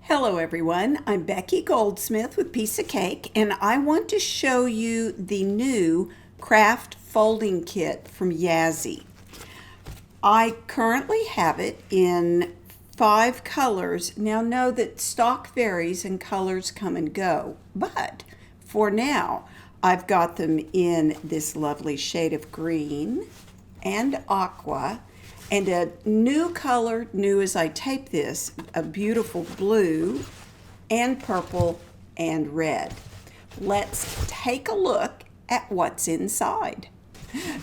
Hello everyone, I'm Becky Goldsmith with Piece of Cake, and I want to show you the new craft folding kit from Yazzii. I currently have it in 5 colors. Now know that stock varies and colors come and go, but for now I've got them in this lovely shade of green and aqua, and a new color, new as I tape this, a beautiful blue and purple and red. Let's take a look at what's inside.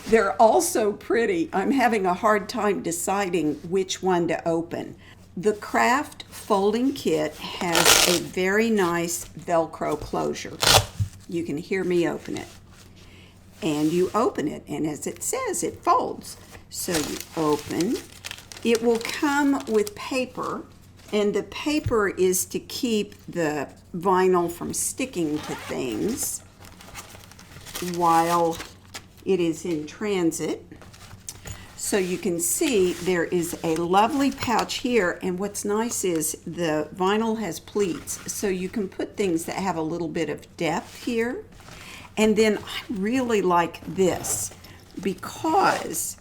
They're all so pretty. I'm having a hard time deciding which one to open. The craft folding kit has a very nice Velcro closure. You can hear me open it. And you open it, and as it says, it folds. So you open. It will come with paper, and the paper is to keep the vinyl from sticking to things while it is in transit. So you can see there is a lovely pouch here, and what's nice is the vinyl has pleats, so you can put things that have a little bit of depth here. And then I really like this because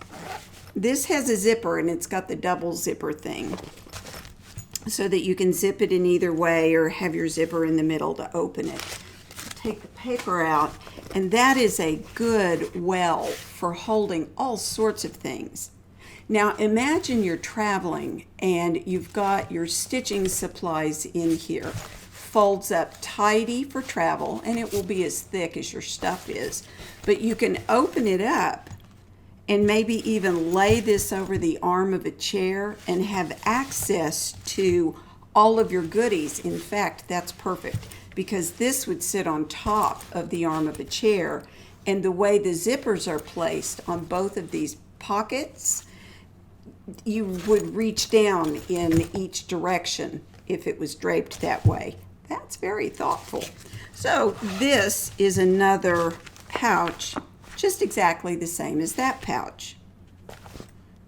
this has a zipper, and it's got the double zipper thing so that you can zip it in either way or have your zipper in the middle to open it. Take the paper out, and that is a good well for holding all sorts of things. Now imagine you're traveling and you've got your stitching supplies in here. Folds up tidy for travel, and it will be as thick as your stuff is. But you can open it up and maybe even lay this over the arm of a chair and have access to all of your goodies. In fact, that's perfect because this would sit on top of the arm of a chair, and the way the zippers are placed on both of these pockets, you would reach down in each direction if it was draped that way. That's very thoughtful. So this is another pouch, just exactly the same as that pouch.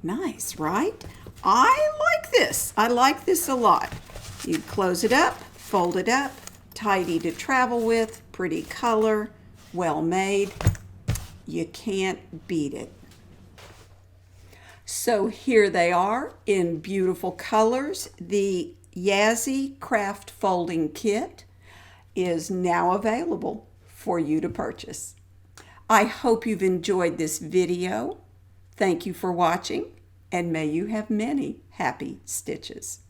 Nice, right? I like this. I like this a lot. You close it up, fold it up, tidy to travel with, pretty color, well made. You can't beat it. So here they are in beautiful colors. The Yazzii Craft Folding Kit is now available for you to purchase. I hope you've enjoyed this video. Thank you for watching, and may you have many happy stitches.